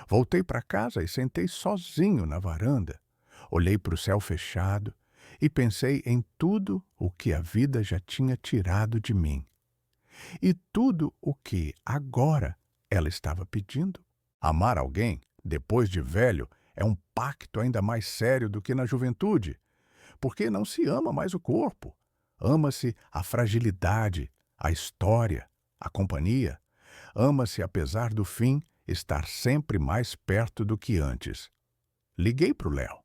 Voltei para casa e sentei sozinho na varanda. Olhei para o céu fechado e pensei em tudo o que a vida já tinha tirado de mim. E tudo o que, agora, ela estava pedindo. Amar alguém, depois de velho, é um pacto ainda mais sério do que na juventude, porque não se ama mais o corpo. Ama-se a fragilidade, a história, a companhia. Ama-se, apesar do fim, estar sempre mais perto do que antes. Liguei para o Léo.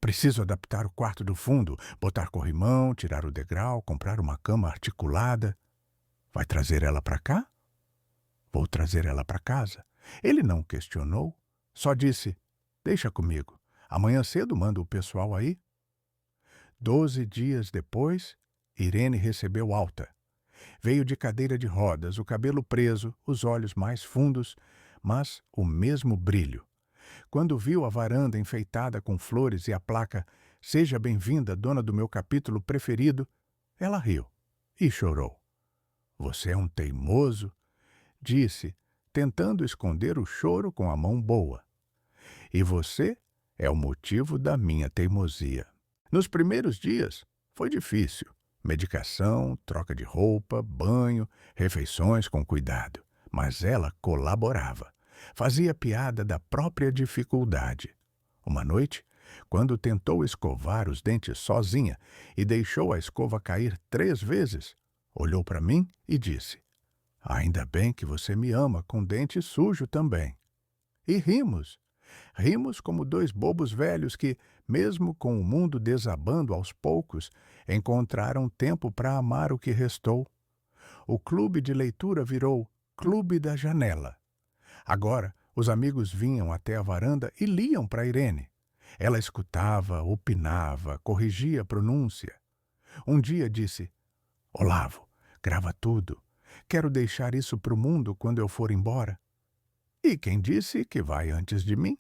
Preciso adaptar o quarto do fundo, botar corrimão, tirar o degrau, comprar uma cama articulada. Vai trazer ela para cá? Vou trazer ela para casa. Ele não questionou, só disse, deixa comigo. Amanhã cedo mando o pessoal aí. 12 dias depois, Irene recebeu alta. Veio de cadeira de rodas, o cabelo preso, os olhos mais fundos, mas o mesmo brilho. Quando viu a varanda enfeitada com flores e a placa "Seja bem-vinda, dona do meu capítulo preferido", ela riu e chorou. Você é um teimoso, disse, tentando esconder o choro com a mão boa. E você é o motivo da minha teimosia. Nos primeiros dias foi difícil. Medicação, troca de roupa, banho, refeições com cuidado. Mas ela colaborava. Fazia piada da própria dificuldade. Uma noite, quando tentou escovar os dentes sozinha e deixou a escova cair 3 vezes, olhou para mim e disse, ainda bem que você me ama com dente sujo também. E rimos. Rimos como 2 bobos velhos que, mesmo com o mundo desabando aos poucos, encontraram tempo para amar o que restou. O clube de leitura virou Clube da Janela. Agora, os amigos vinham até a varanda e liam para Irene. Ela escutava, opinava, corrigia a pronúncia. Um dia disse, Olavo, grava tudo. Quero deixar isso para o mundo quando eu for embora. E quem disse que vai antes de mim?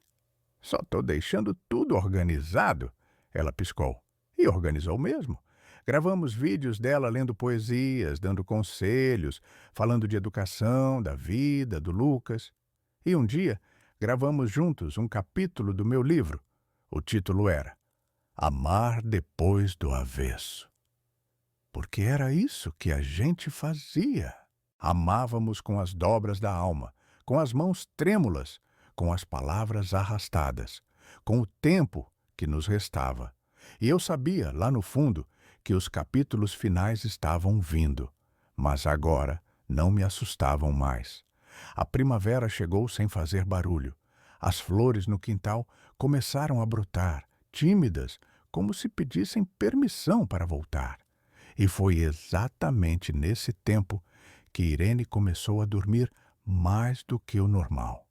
Só estou deixando tudo organizado, ela piscou. E organizou mesmo. Gravamos vídeos dela lendo poesias, dando conselhos, falando de educação, da vida, do Lucas. E um dia, gravamos juntos um capítulo do meu livro. O título era Amar Depois do Avesso. Porque era isso que a gente fazia. Amávamos com as dobras da alma, com as mãos trêmulas, com as palavras arrastadas, com o tempo que nos restava. E eu sabia, lá no fundo, que os capítulos finais estavam vindo. Mas agora não me assustavam mais. A primavera chegou sem fazer barulho. As flores no quintal começaram a brotar, tímidas, como se pedissem permissão para voltar. E foi exatamente nesse tempo que Irene começou a dormir mais do que o normal.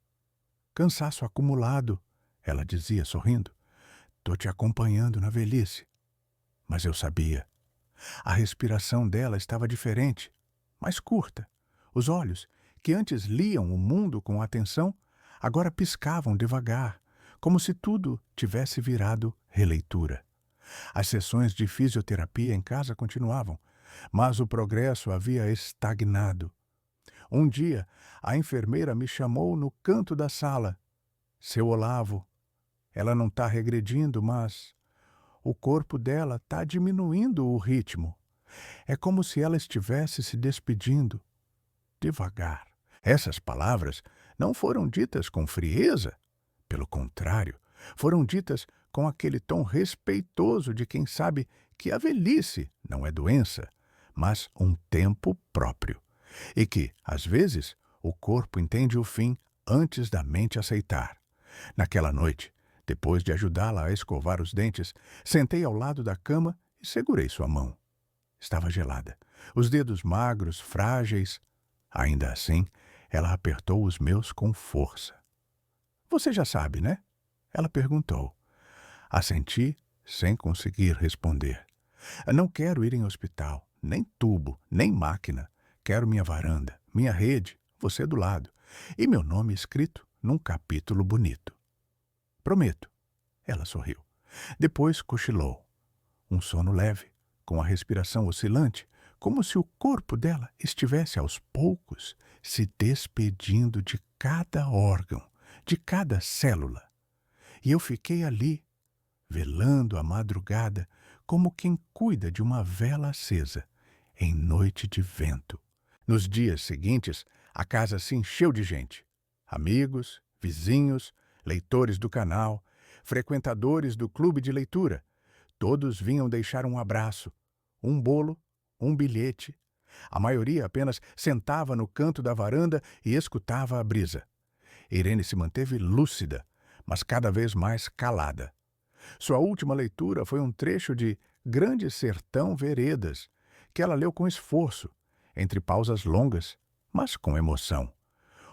Cansaço acumulado, ela dizia sorrindo. Tô te acompanhando na velhice. Mas eu sabia. A respiração dela estava diferente, mais curta. Os olhos, que antes liam o mundo com atenção, agora piscavam devagar, como se tudo tivesse virado releitura. As sessões de fisioterapia em casa continuavam, mas o progresso havia estagnado. Um dia, a enfermeira me chamou no canto da sala. Seu Olavo, ela não está regredindo, mas o corpo dela está diminuindo o ritmo. É como se ela estivesse se despedindo, devagar. Essas palavras não foram ditas com frieza. Pelo contrário, foram ditas com aquele tom respeitoso de quem sabe que a velhice não é doença, mas um tempo próprio. E que, às vezes, o corpo entende o fim antes da mente aceitar. Naquela noite, depois de ajudá-la a escovar os dentes, sentei ao lado da cama e segurei sua mão. Estava gelada, os dedos magros, frágeis. Ainda assim, ela apertou os meus com força. Você já sabe, né? Ela perguntou. Assenti, sem conseguir responder. Não quero ir em hospital, nem tubo, nem máquina. Quero minha varanda, minha rede, você do lado, e meu nome escrito num capítulo bonito. Prometo. Ela sorriu. Depois cochilou. Um sono leve, com a respiração oscilante, como se o corpo dela estivesse aos poucos se despedindo de cada órgão, de cada célula. E eu fiquei ali, velando a madrugada, como quem cuida de uma vela acesa, em noite de vento. Nos dias seguintes, a casa se encheu de gente. Amigos, vizinhos, leitores do canal, frequentadores do clube de leitura. Todos vinham deixar um abraço, um bolo, um bilhete. A maioria apenas sentava no canto da varanda e escutava a brisa. Irene se manteve lúcida, mas cada vez mais calada. Sua última leitura foi um trecho de Grande Sertão Veredas, que ela leu com esforço, entre pausas longas, mas com emoção.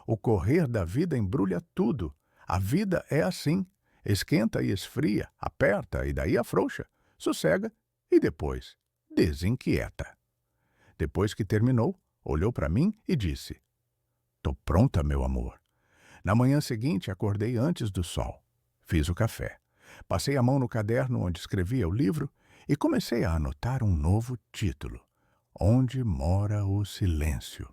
O correr da vida embrulha tudo. A vida é assim. Esquenta e esfria, aperta e daí afrouxa, sossega e depois desinquieta. Depois que terminou, olhou para mim e disse: "Tô pronta, meu amor." Na manhã seguinte, acordei antes do sol. Fiz o café. Passei a mão no caderno onde escrevia o livro e comecei a anotar um novo título. Onde Mora o Silêncio.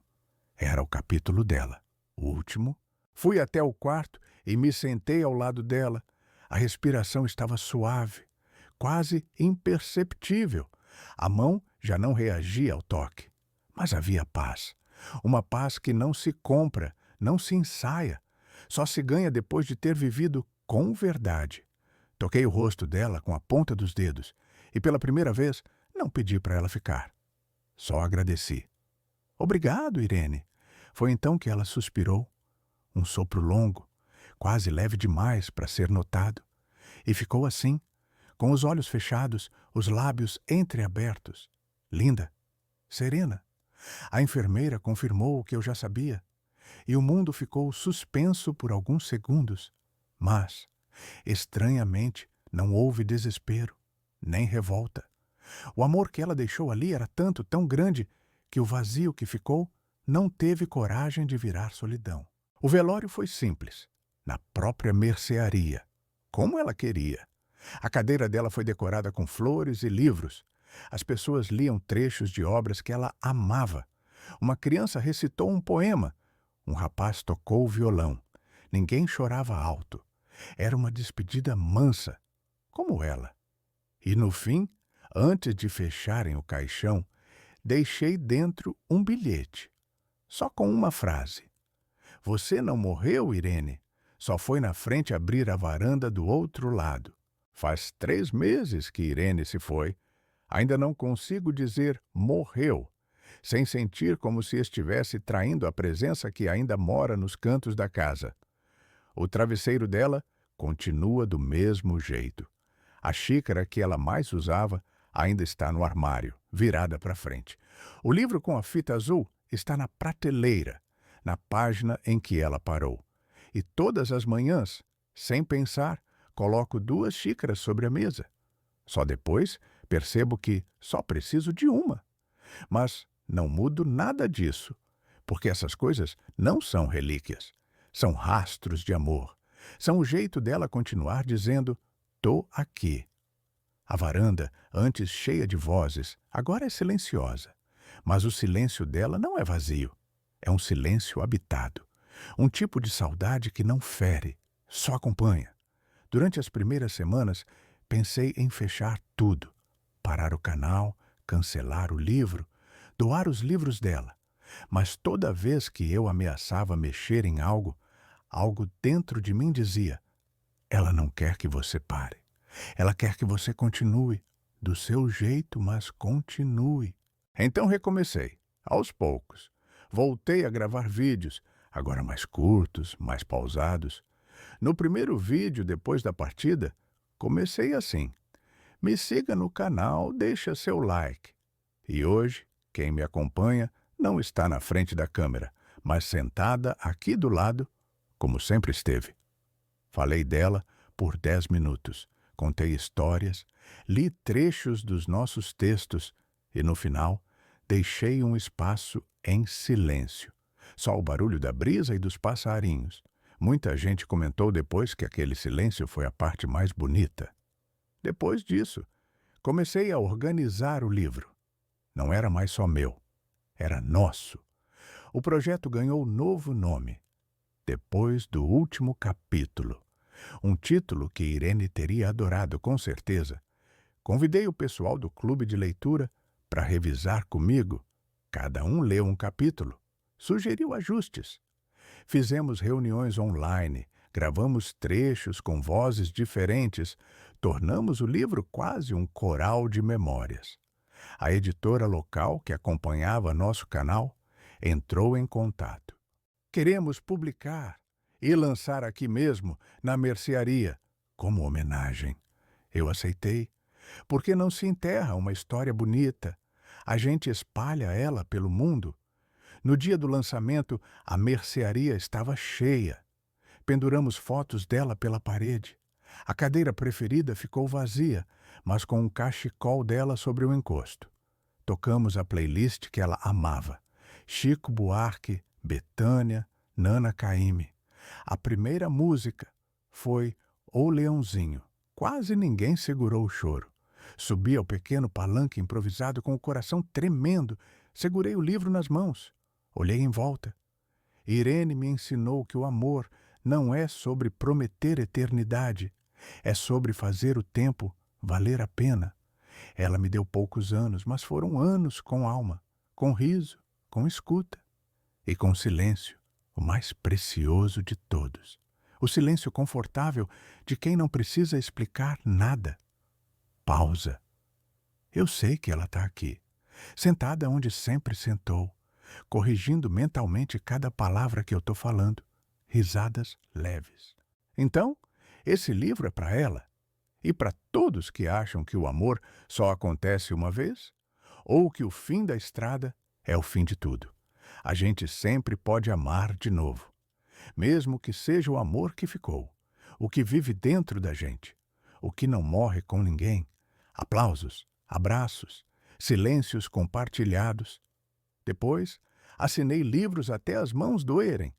Era o capítulo dela, o último. Fui até o quarto e me sentei ao lado dela. A respiração estava suave, quase imperceptível. A mão já não reagia ao toque. Mas havia paz. Uma paz que não se compra, não se ensaia. Só se ganha depois de ter vivido com verdade. Toquei o rosto dela com a ponta dos dedos e, pela primeira vez, não pedi para ela ficar. Só agradeci. Obrigado, Irene. Foi então que ela suspirou. Um sopro longo, quase leve demais para ser notado. E ficou assim, com os olhos fechados, os lábios entreabertos. Linda, serena. A enfermeira confirmou o que eu já sabia. E o mundo ficou suspenso por alguns segundos. Mas, estranhamente, não houve desespero, nem revolta. O amor que ela deixou ali era tanto, tão grande, que o vazio que ficou não teve coragem de virar solidão. O velório foi simples, na própria mercearia, como ela queria. A cadeira dela foi decorada com flores e livros. As pessoas liam trechos de obras que ela amava. Uma criança recitou um poema. Um rapaz tocou o violão. Ninguém chorava alto. Era uma despedida mansa, como ela. E no fim, antes de fecharem o caixão, deixei dentro um bilhete, só com uma frase. Você não morreu, Irene? Só foi na frente abrir a varanda do outro lado. Faz 3 meses que Irene se foi. Ainda não consigo dizer morreu, sem sentir como se estivesse traindo a presença que ainda mora nos cantos da casa. O travesseiro dela continua do mesmo jeito. A xícara que ela mais usava ainda está no armário, virada para frente. O livro com a fita azul está na prateleira, na página em que ela parou. E todas as manhãs, sem pensar, coloco 2 xícaras sobre a mesa. Só depois percebo que só preciso de uma. Mas não mudo nada disso, porque essas coisas não são relíquias, são rastros de amor. São o jeito dela continuar dizendo: "Tô aqui". A varanda, antes cheia de vozes, agora é silenciosa. Mas o silêncio dela não é vazio. É um silêncio habitado. Um tipo de saudade que não fere, só acompanha. Durante as primeiras semanas, pensei em fechar tudo. Parar o canal, cancelar o livro, doar os livros dela. Mas toda vez que eu ameaçava mexer em algo, algo dentro de mim dizia: ela não quer que você pare. Ela quer que você continue. Do seu jeito, mas continue. Então recomecei, aos poucos. Voltei a gravar vídeos, agora mais curtos, mais pausados. No primeiro vídeo, depois da partida, comecei assim: me siga no canal, deixa seu like. E hoje, quem me acompanha não está na frente da câmera, mas sentada aqui do lado, como sempre esteve. Falei dela por 10 minutos, contei histórias, li trechos dos nossos textos e, no final, deixei um espaço em silêncio. Só o barulho da brisa e dos passarinhos. Muita gente comentou depois que aquele silêncio foi a parte mais bonita. Depois disso, comecei a organizar o livro. Não era mais só meu, era nosso. O projeto ganhou novo nome: Depois do Último Capítulo. Um título que Irene teria adorado, com certeza. Convidei o pessoal do clube de leitura para revisar comigo. Cada um leu um capítulo. Sugeriu ajustes. Fizemos reuniões online, gravamos trechos com vozes diferentes, tornamos o livro quase um coral de memórias. A editora local que acompanhava nosso canal entrou em contato. Queremos publicar e lançar aqui mesmo, na mercearia, como homenagem. Eu aceitei, porque não se enterra uma história bonita. A gente espalha ela pelo mundo. No dia do lançamento, a mercearia estava cheia. Penduramos fotos dela pela parede. A cadeira preferida ficou vazia, mas com um cachecol dela sobre o encosto. Tocamos a playlist que ela amava: Chico Buarque, Bethânia, Nana Caymmi. A primeira música foi O Leãozinho. Quase ninguém segurou o choro. Subi ao pequeno palanque improvisado com o coração tremendo. Segurei o livro nas mãos. Olhei em volta. Irene me ensinou que o amor não é sobre prometer eternidade. É sobre fazer o tempo valer a pena. Ela me deu poucos anos, mas foram anos com alma, com riso, com escuta e com silêncio, o mais precioso de todos. O silêncio confortável de quem não precisa explicar nada. Pausa. Eu sei que ela está aqui, sentada onde sempre sentou, corrigindo mentalmente cada palavra que eu estou falando. Risadas leves. Então, esse livro é para ela e para todos que acham que o amor só acontece uma vez ou que o fim da estrada é o fim de tudo. A gente sempre pode amar de novo, mesmo que seja o amor que ficou, o que vive dentro da gente, o que não morre com ninguém. Aplausos, abraços, silêncios compartilhados. Depois, assinei livros até as mãos doerem,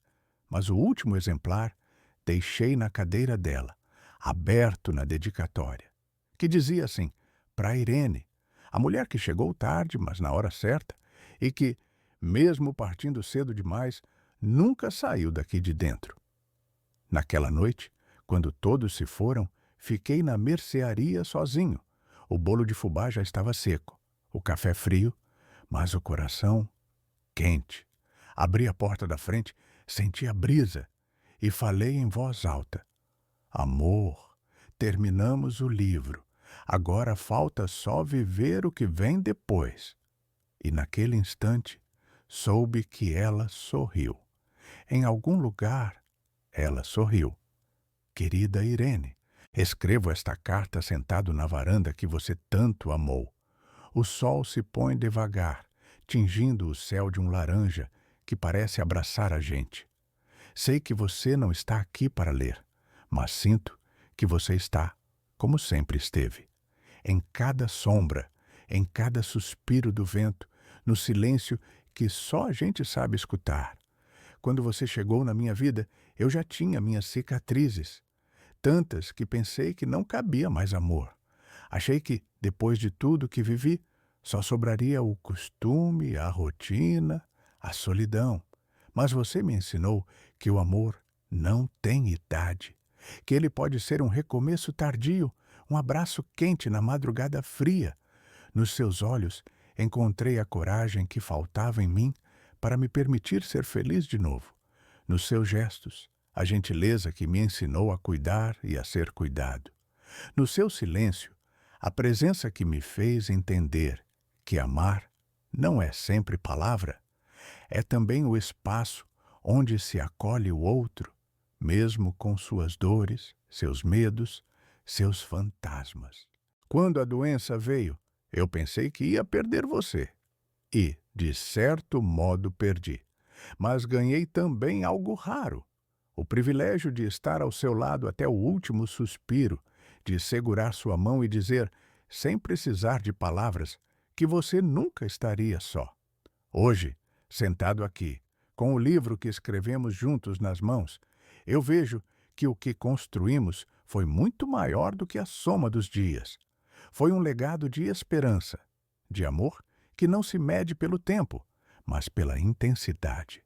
mas o último exemplar deixei na cadeira dela, aberto na dedicatória, que dizia assim: para Irene, a mulher que chegou tarde, mas na hora certa, e que, mesmo partindo cedo demais, nunca saiu daqui de dentro. Naquela noite, quando todos se foram, fiquei na mercearia sozinho. O bolo de fubá já estava seco, o café frio, mas o coração quente. Abri a porta da frente, senti a brisa e falei em voz alta: amor, terminamos o livro. Agora falta só viver o que vem depois. E naquele instante, soube que ela sorriu. Em algum lugar, ela sorriu. Querida Irene, escrevo esta carta sentado na varanda que você tanto amou. O sol se põe devagar, tingindo o céu de um laranja que parece abraçar a gente. Sei que você não está aqui para ler, mas sinto que você está, como sempre esteve. Em cada sombra, em cada suspiro do vento, no silêncio que só a gente sabe escutar. Quando você chegou na minha vida, eu já tinha minhas cicatrizes, tantas que pensei que não cabia mais amor. Achei que, depois de tudo que vivi, só sobraria o costume, a rotina, a solidão. Mas você me ensinou que o amor não tem idade, que ele pode ser um recomeço tardio, um abraço quente na madrugada fria. Nos seus olhos encontrei a coragem que faltava em mim para me permitir ser feliz de novo. Nos seus gestos, a gentileza que me ensinou a cuidar e a ser cuidado. No seu silêncio, a presença que me fez entender que amar não é sempre palavra, é também o espaço onde se acolhe o outro, mesmo com suas dores, seus medos, seus fantasmas. Quando a doença veio, eu pensei que ia perder você. E, de certo modo, perdi. Mas ganhei também algo raro: o privilégio de estar ao seu lado até o último suspiro, de segurar sua mão e dizer, sem precisar de palavras, que você nunca estaria só. Hoje, sentado aqui, com o livro que escrevemos juntos nas mãos, eu vejo que o que construímos foi muito maior do que a soma dos dias. Foi um legado de esperança, de amor que não se mede pelo tempo, mas pela intensidade.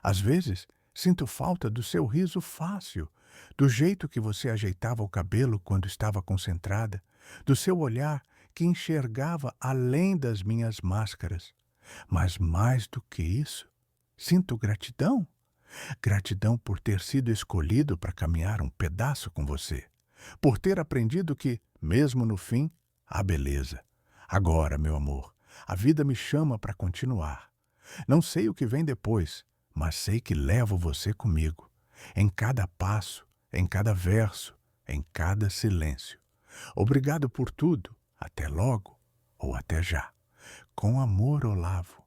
Às vezes, sinto falta do seu riso fácil, do jeito que você ajeitava o cabelo quando estava concentrada, do seu olhar que enxergava além das minhas máscaras. Mas mais do que isso, sinto gratidão. Gratidão por ter sido escolhido para caminhar um pedaço com você. Por ter aprendido que, mesmo no fim, há beleza. Agora, meu amor, a vida me chama para continuar. Não sei o que vem depois, mas sei que levo você comigo. Em cada passo, em cada verso, em cada silêncio. Obrigado por tudo. Até logo ou até já. Com amor, Olavo.